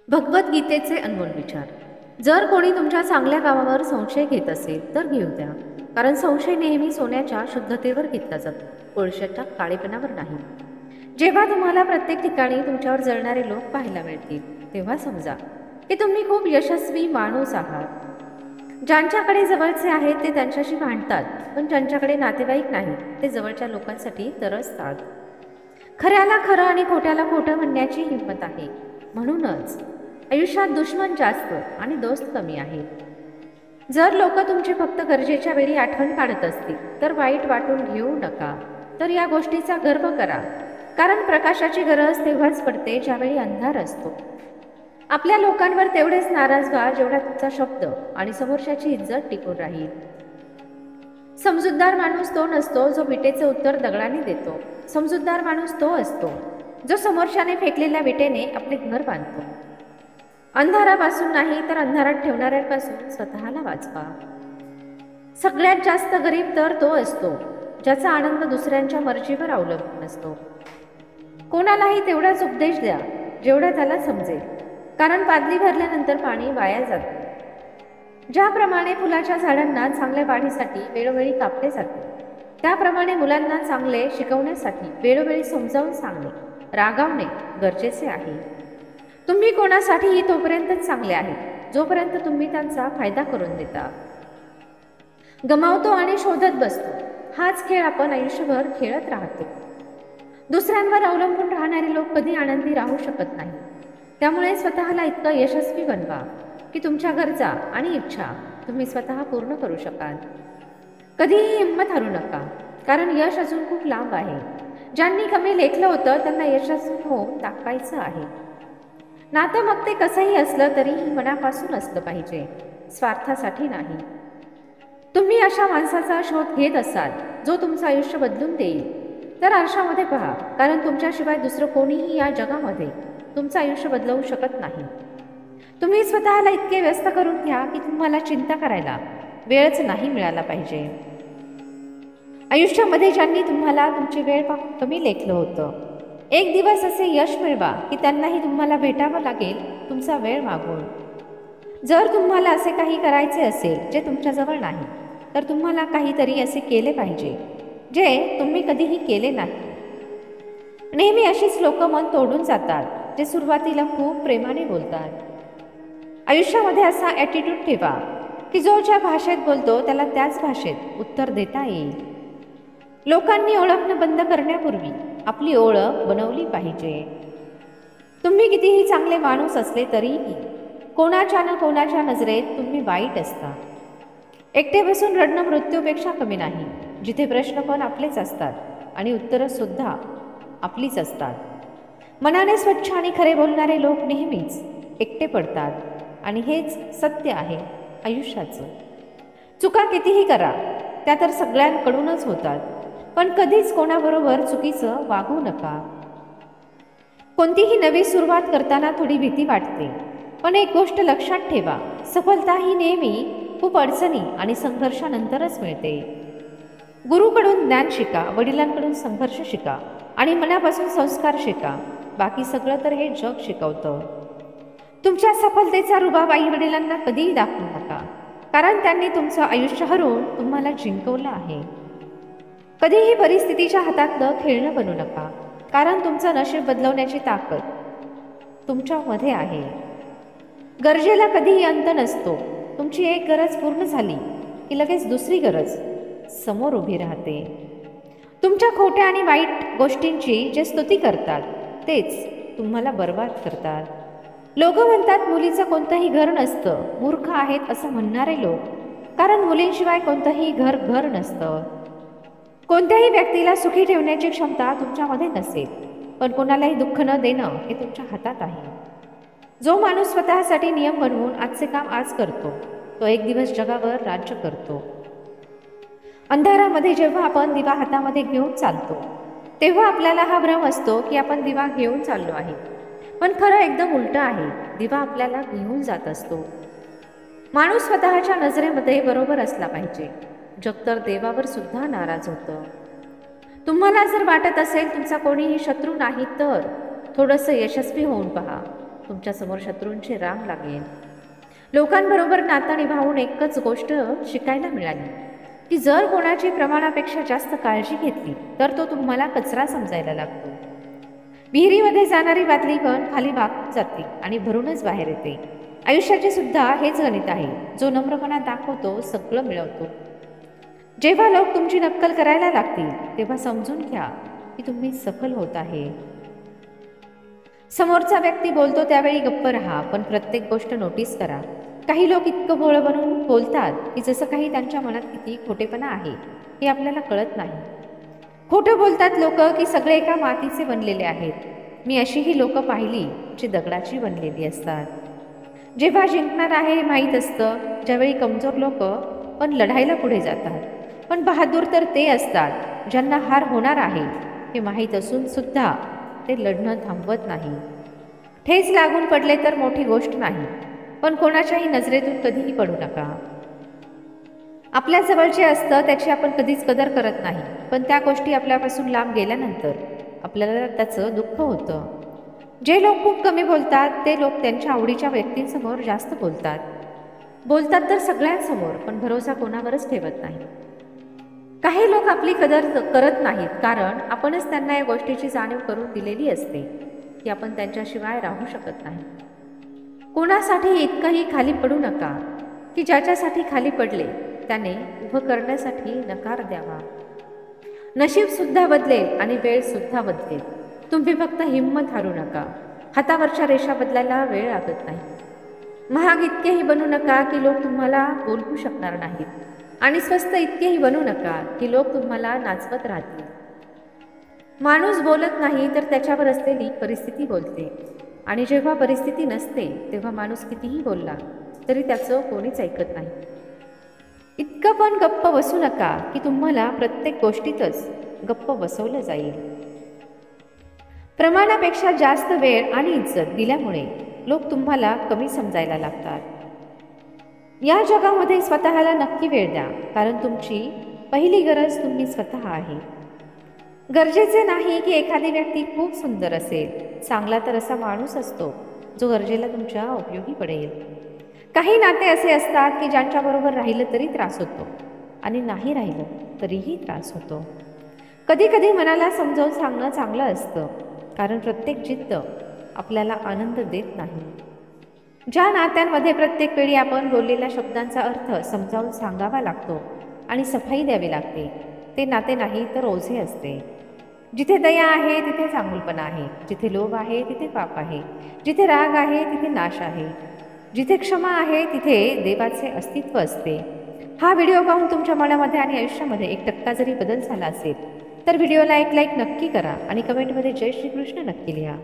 भगवद्गीतेचे अनमोल विचार. जर कोणी तुमच्या चांगल्या कामावर संशय घेत असेल तर घेऊ द्या, कारण संशय नेहमी सोन्याच्या शुद्धतेवर घेतला जातो, कोळशाच्या काळेपणावर नाही. जेव्हा तुम्हाला प्रत्येक ठिकाणी तुमच्यावर जळणारे लोक पाहायला मिळतील तेव्हा समजा की तुम्ही खूप यशस्वी माणूस आहात. ज्यांच्याकडे जवळचे आहेत ते त्यांच्याशी भांडतात, पण ज्यांच्याकडे नातेवाईक नाही ते जवळच्या लोकांसाठी तरसतात. खऱ्याला खरं आणि खोट्याला खोटं म्हणण्याची हिंमत आहे. म्हणूनच आयुष्यात दुश्मन जास्त आणि दोस्त कमी आहे. जर लोक तुमची फक्त गरजेच्या वेळी आठवण काढत असतील तर वाईट वाटून घेऊ नका, तर या गोष्टीचा गर्व करा, कारण प्रकाशाची गरज तेव्हाच पडते ज्यावेळी अंधार असतो. आपल्या लोकांवर तेवढेच नाराज व्हा जेवढा तुमचा शब्द आणि समोरच्याची इज्जत टिकून राहील. समजूतदार माणूस तो नसतो जो विटेचे उत्तर दगडाने देतो. समजूतदार माणूस तो असतो जो समोरच्याने फेकलेल्या विटेने आपले घर बांधतो. अंधारापासून नाही तर अंधारात ठेवणाऱ्यांपासून स्वतःला वाचवा. सगळ्यात जास्त गरीब तर तो असतो ज्याचा आनंद दुसऱ्यांच्या मर्जीवर अवलंबून असतो. कोणालाही तेवढाच उपदेश द्या जेवढा त्याला समजेल, कारण बादली भरल्यानंतर पाणी वाया जाते. ज्याप्रमाणे फुलाच्या झाडांना चांगल्या वाढीसाठी वेळोवेळी कापले जाते, त्याप्रमाणे मुलांना चांगले शिकवण्यासाठी वेळोवेळी समजावून सांगणे, रागावणे गरजेचे आहे. तुम्ही कोणासाठीही तोपर्यंतच चांगले आहे जोपर्यंत तुम्ही त्यांचा फायदा करून देता. गमावतो आणि शोधत बसतो, हाच खेळ आपण आयुष्यभर खेळत राहतो. दुसऱ्यांवर अवलंबून राहणारे लोक कधी आनंदी राहू शकत नाही. त्यामुळे स्वतःला इतकं यशस्वी बनवा की तुमच्या गरजा आणि इच्छा तुम्ही स्वतः पूर्ण करू शकाल. कधीही हिंमत हरू नका, कारण यश अजून खूप लांब आहे. ज्यांनी कमी लेखलं होतं त्यांना यशस्वी होऊन दाखवायचं आहे. नातं मग ते कसंही असलं तरीही मनापासून असलं पाहिजे, स्वार्थासाठी नाही. तुम्ही अशा माणसाचा शोध घेत असाल जो तुमचं आयुष्य बदलून देईल, तर आरशामध्ये पहा, कारण तुमच्याशिवाय दुसरं कोणीही या जगामध्ये तुमचं आयुष्य बदलवू शकत नाही. तुम्ही स्वतःला इतके व्यस्त करून घ्या की तुम्हाला चिंता करायला वेळच नाही मिळाला पाहिजे. आयुष्यामध्ये ज्यांनी तुम्हाला तुमची वेळ पाहून कमी लेखलं होतं, एक दिवस असे यश मिळवा की त्यांनाही तुम्हाला भेटावं लागेल तुमचा वेळ मागून. जर तुम्हाला असे काही करायचे असेल जे तुमच्याजवळ नाही, तर तुम्हाला काहीतरी असे केले पाहिजे जे तुम्ही कधीही केले नाही. नेहमी अशीच लोक मन तोडून जातात जे सुरुवातीला खूप प्रेमाने बोलतात. आयुष्यामध्ये असा ॲटिट्यूड ठेवा की जो ज्या भाषेत बोलतो त्याला त्याच भाषेत उत्तर देता येईल. लोकांनी ओळखणं बंद करण्यापूर्वी आपली ओळख बनवली पाहिजे. तुम्ही कितीही चांगले माणूस असले तरीही कोणाच्या ना कोणाच्या नजरेत तुम्ही वाईट असता. एकटे बसून रडणं मृत्यूपेक्षा कमी नाही, जिथे प्रश्न पण आपलेच असतात आणि उत्तरं सुद्धा आपलीच असतात. मनाने स्वच्छ आणि खरे बोलणारे लोक नेहमीच एकटे पडतात, आणि हेच सत्य आहे आयुष्याचं. चुका कितीही करा त्या तर सगळ्यांकडूनच होतात, पण कधीच कोणाबरोबर चुकीचं वागू नका. कोणतीही नवी सुरुवात करताना थोडी भीती वाटते, पण एक गोष्ट लक्षात ठेवा, सफलता ही नेहमी खूप अडचणी आणि संघर्षानंतरच मिळते. गुरुकडून ज्ञान शिका, वडिलांकडून संघर्ष शिका आणि मनापासून संस्कार शिका. बाकी सगळं तर हे जग शिकवतं. तुमच्या सफलतेचा रुबाब आई वडिलांना कधीही दाखवू नका, कारण त्यांनी तुमचं आयुष्य हरवून तुम्हाला जिंकवलं आहे. कधीही परिस्थितीच्या हातातलं खेळणं बनू नका, कारण तुमचं नशीब बदलवण्याची ताकद तुमच्यामध्ये आहे. गरजेला कधीही अंत नसतो. तुमची एक गरज पूर्ण झाली की लगेच दुसरी गरज समोर उभी राहते. तुमच्या खोट्या आणि वाईट गोष्टींची जे स्तुती करतात तेच तुम्हाला बर्बाद करतात. लोक म्हणतात मुलीचं कोणतंही घर नसतं, मूर्ख आहेत असं म्हणणारे लोक, कारण मुलींशिवाय कोणतंही घर नसतं. कोणत्याही व्यक्तीला सुखी ठेवण्याची क्षमता तुमच्यामध्ये नसेल, पण कोणालाही दुःख न देणं हे तुमच्या हातात आहे. जो माणूस स्वतःसाठी नियम बनवून आजचे काम आज करतो, तो एक दिवस जगावर राज्य करतो. अंधारामध्ये जेव्हा आपण दिवा हातामध्ये घेऊन चालतो तेव्हा आपल्याला हा भ्रम असतो की आपण दिवा घेऊन चाललो आहे, पण खरं एकदम उलटं आहे. दिवा आपल्याला घेऊन जात असतो. माणूस स्वतःच्या नजरेमध्ये बरोबर असला पाहिजे. जग तर देवावर सुद्धा नाराज होतं. तुम्हाला जर वाटत असेल तुमचा कोणीही शत्रू नाही, तर थोडंसं यशस्वी होऊन पहा. तुमच्यासमोर शत्रूंची रांग लागेल. लोकांबरोबर नातं निभावून एकच गोष्ट शिकायला मिळाली की जर कोणाची प्रमाणापेक्षा जास्त काळजी घेतली तर तो तुम्हाला कचरा समजायला लागतो. विहिरीमध्ये जाणारी बादली पण खाली वाहून जाते आणि भरूनच बाहेर येते. आयुष्याचे सुद्धा हेच गणित आहे. जो नम्रपणा दाखवतो सगळं मिळवतो. जेव्हा लोक तुमची नक्कल करायला लागतील तेव्हा समजून घ्या की तुम्ही सफल होत आहे. समोरचा व्यक्ती बोलतो त्यावेळी गप्प राहा, पण प्रत्येक गोष्ट नोटीस करा. काही लोक इतकं भोळं बनून बोलतात की जसं काही त्यांच्या मनात किती खोटेपणा आहे हे आपल्याला कळत नाही. खोटं बोलतात लोक की सगळे एका मातीचे बनलेले आहेत. मी अशीही लोक पाहिली जी दगडाची बनलेली असतात. जेव्हा जिंकणार आहे हे माहीत असतं, ज्यावेळी कमजोर लोक पण लढायला पुढे जातात. पण बहादूर तर ते असतात ज्यांना हार होणार आहे हे माहीत असून सुद्धा ते लढणं थांबवत नाही. ठेच लागून पडले तर मोठी गोष्ट नाही, पण कोणाच्याही नजरेतून कधीही पडू नका. आपल्या जवळचे असतं त्याची आपण कधीच कदर करत नाही, पण त्या गोष्टी आपल्यापासून लांब गेल्यानंतर आपल्याला त्याचं दुःख होतं. जे लोक खूप कमी बोलतात ते लोक त्यांच्या आवडीच्या व्यक्तींसमोर जास्त बोलतात तर सगळ्यांसमोर, पण भरोसा कोणावरच ठेवत नाही. काही लोक आपली कदर करत नाहीत कारण आपणच त्यांना या गोष्टीची जाणीव करून दिलेली असते की आपण त्यांच्याशिवाय राहू शकत नाही. कोणासाठी इतकंही खाली पडू नका की ज्याच्यासाठी खाली पडले त्याने उभं करण्यासाठी नकार द्यावा. नशीब सुद्धा बदलेल आणि वेळ सुद्धा बदलेल. तुम्ही फक्त हिंमत हारू नका. हातावरच्या रेषा बदलायला वेळ लागत नाही. महाग इतकेही बनू नका की लोक तुम्हाला ओळखू शकणार नाहीत, आणि स्वस्त इतकेही बनू नका की लोक तुम्हाला नाचवत राहतील. माणूस बोलत नाही तर त्याच्यावर असलेली परिस्थिती बोलते, आणि जेव्हा परिस्थिती नसते तेव्हा माणूस कितीही बोलला तरी त्याचं कोणीच ऐकत नाही. इतकं पण गप्प बसू नका की तुम्हाला प्रत्येक गोष्टीतच गप्प बसवलं जाईल. प्रमाणापेक्षा जास्त वेळ आणि इज्जत दिल्यामुळे लोक तुम्हाला कमी समजायला लागतात. या जगामध्ये स्वतःला नक्की वेळ द्या, कारण तुमची पहिली गरज तुम्ही स्वतः आहे. गरजेचे नाही की एखादी व्यक्ती खूप सुंदर असेल. चांगला तर असा माणूस असतो जो गरजेला तुमच्या उपयोगी पडेल. काही नाते असे असतात की ज्यांच्याबरोबर राहिलं तरी त्रास होतो आणि नाही राहिलं तरीही त्रास होतो. कधी कधी मनाला समजावून सांगणं चांगलं असतं, कारण प्रत्येक जिद्द आपल्याला आनंद देत नाही. ज्या नात्यांमध्ये प्रत्येक वेळी आपण बोललेल्या शब्दांचा अर्थ समजावून सांगावा लागतो आणि सफाई द्यावी लागते ते नाते नाही तर ओझे असते. जिथे दया आहे तिथे चांगुलपणा आहे. जिथे लोभ आहे तिथे पाप आहे. जिथे राग आहे तिथे नाश आहे. जिथे क्षमा आहे तिथे देवाचे अस्तित्व असते. हा व्हिडिओ पाहून तुमच्या मनामध्ये आणि आयुष्यामध्ये 1% जरी बदल झाला असेल तर व्हिडिओला एक लाईक नक्की करा आणि कमेंटमध्ये जय श्रीकृष्ण नक्की लिहा.